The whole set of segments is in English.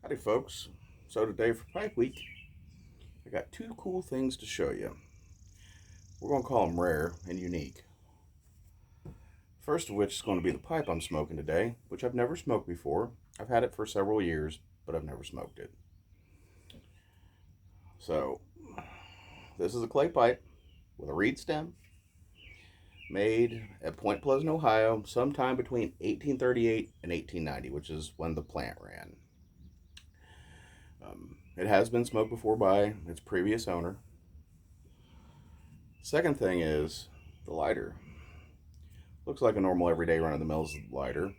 Howdy folks. So today for Pipe Week, I got two cool things to show you. We're going to call them rare and unique. First of which is going to be the pipe I'm smoking today, which I've never smoked before. I've had it for several years, but I've never smoked it. So, this is a clay pipe with a reed stem made at Point Pleasant, Ohio, sometime between 1838 and 1890, which is when the plant ran. It has been smoked before by its previous owner. Second thing is the lighter. Looks like a normal everyday run-of-the-mill lighter,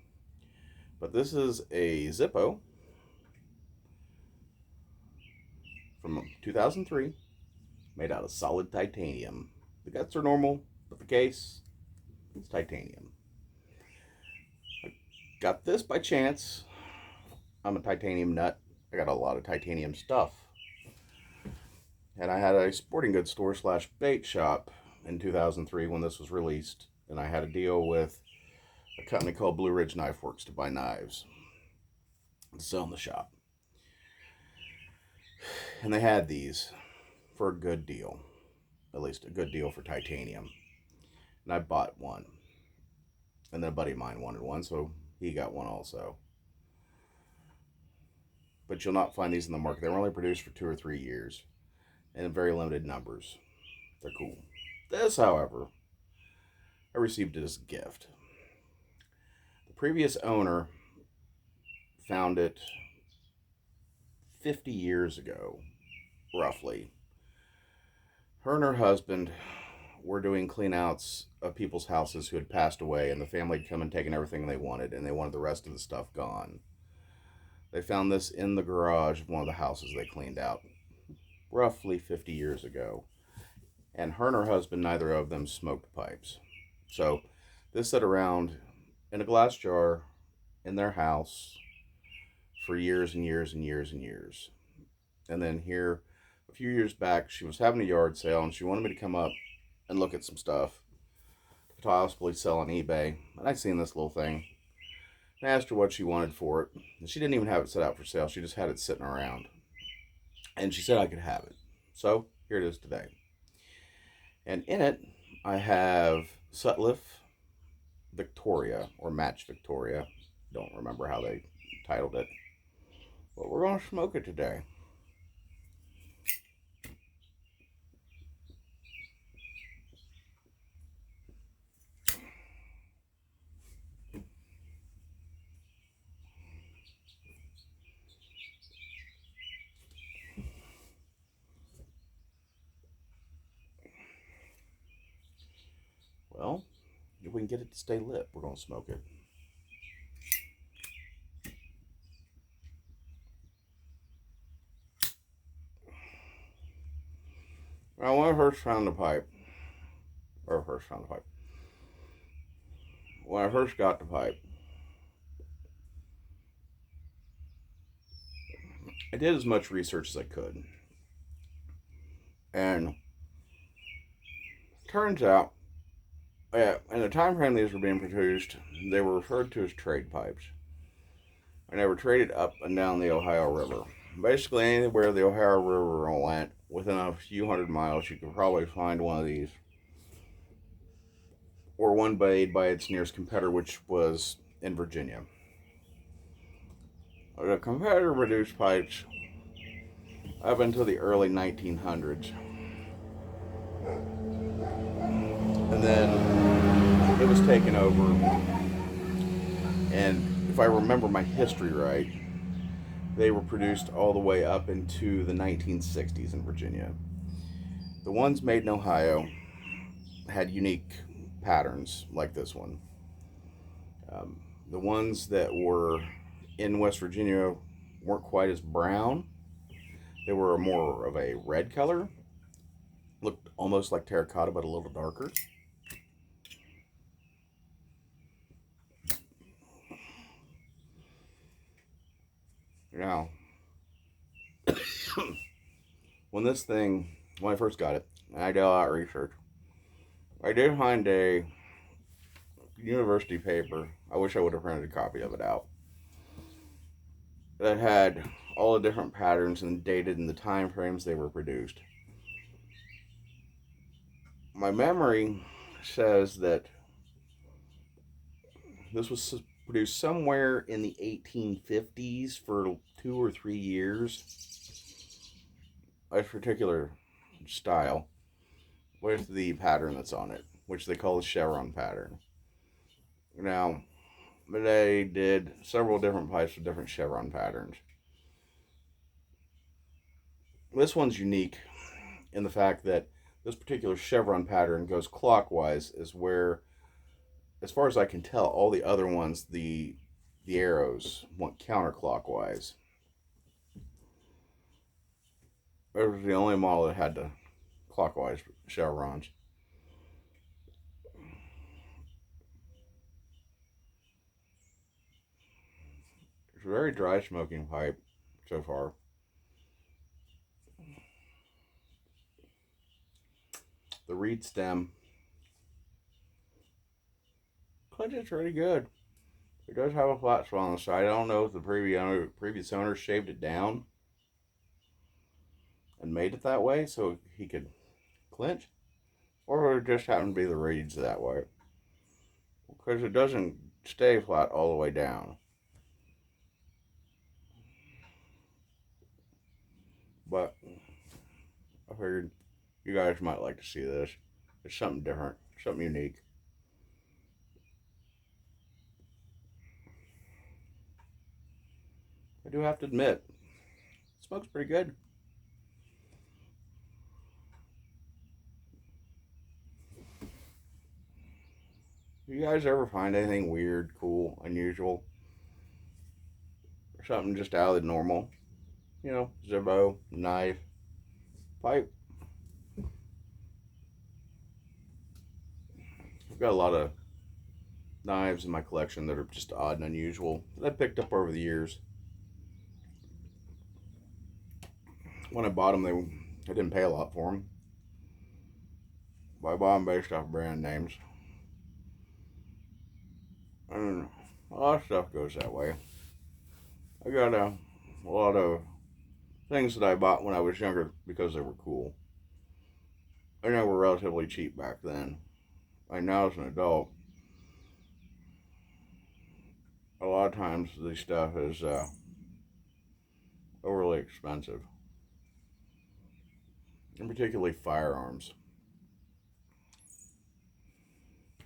but this is a Zippo from 2003, made out of solid titanium. The guts are normal, but the case is titanium. I got this by chance. I'm a titanium nut. I got a lot of titanium stuff. And I had a sporting goods store slash bait shop in 2003 when this was released. And I had a deal with a company called Blue Ridge Knife Works to buy knives to sell in the shop. And they had these for a good deal, at least a good deal for titanium. And I bought one. And then a buddy of mine wanted one, so he got one also. But you'll not find these in the market. They were only produced for 2 or 3 years and in very limited numbers. They're cool. This, however, I received it as a gift. The previous owner found it 50 years ago, roughly. Her and her husband were doing cleanouts of people's houses who had passed away, and the family had come and taken everything they wanted, and they wanted the rest of the stuff gone. They found this in the garage of one of the houses they cleaned out roughly 50 years ago. And her and her husband, neither of them smoked pipes. So this sat around in a glass jar in their house for years and years and years and years. And then here, a few years back, she was having a yard sale and she wanted me to come up and look at some stuff to possibly sell on eBay. And I'd seen this little thing. I asked her what she wanted for it. And she didn't even have it set out for sale. She just had it sitting around. And she said I could have it. So here it is today. And in it, I have Sutliff Victoria, or Match Victoria. Don't remember how they titled it. But we're going to smoke it today. Well, if we can get it to stay lit, we're going to smoke it. Now, when I first found the pipe, when I first got the pipe, I did as much research as I could. And turns out, in the time frame these were being produced, they were referred to as trade pipes. And they were traded up and down the Ohio River. Basically, anywhere the Ohio River went, within a few hundred miles, you could probably find one of these. Or one made by its nearest competitor, which was in Virginia. The competitor produced pipes up until the early 1900s. And then it was taken over. And if I remember my history right, they were produced all the way up into the 1960s in Virginia. The ones made in Ohio had unique patterns like this one. The ones that were in West Virginia weren't quite as brown. They were more of a red color. Looked almost like terracotta, but a little darker. Now, when I first got it, I did a lot of research. I did find a university paper. I wish I would have printed a copy of it out. That had all the different patterns and dated in the time frames they were produced. My memory says that this was produced somewhere in the 1850s for 2 or 3 years. A particular style with the pattern that's on it, which they call the chevron pattern. Now, they did several different pipes with different chevron patterns. This one's unique in the fact that this particular chevron pattern goes clockwise, is where, as far as I can tell, all the other ones, the arrows went counterclockwise. It was the only model that had the clockwise chevrons. It's a very dry smoking pipe so far. The reed stem clenches pretty good. It does have a flat spot on the side. I don't know if the previous owner shaved it down and made it that way so he could clinch, or it just happened to be the reeds that way, because it doesn't stay flat all the way down. But I figured you guys might like to see this. It's something different, something unique. I do have to admit, it smokes pretty good. You guys ever find anything weird, cool, unusual, or something just out of the normal? You know, Zippo, knife, pipe. I've got a lot of knives in my collection that are just odd and unusual that I picked up over the years. When I bought them, I didn't pay a lot for them. But I bought them based off brand names. And a lot of stuff goes that way. I got a lot of things that I bought when I was younger because they were cool. I know were relatively cheap back then. Like now as an adult, a lot of times this stuff is overly expensive. And particularly firearms.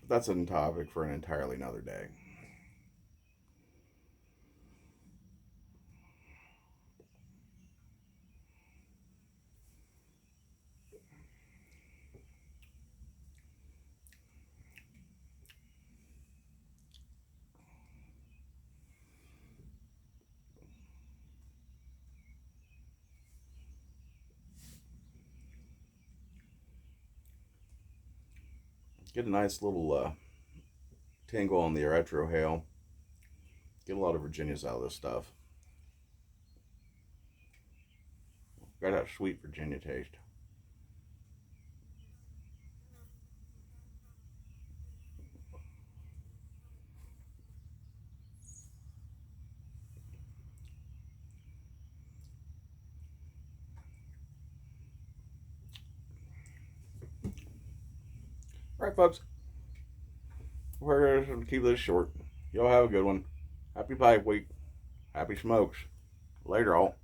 That's a topic for an entirely another day. Get a nice little tingle on the retrohale. Get a lot of Virginias out of this stuff. Got that sweet Virginia taste. Alright, folks. We're going to keep this short. Y'all have a good one. Happy Pipe Week. Happy smokes. Later, all.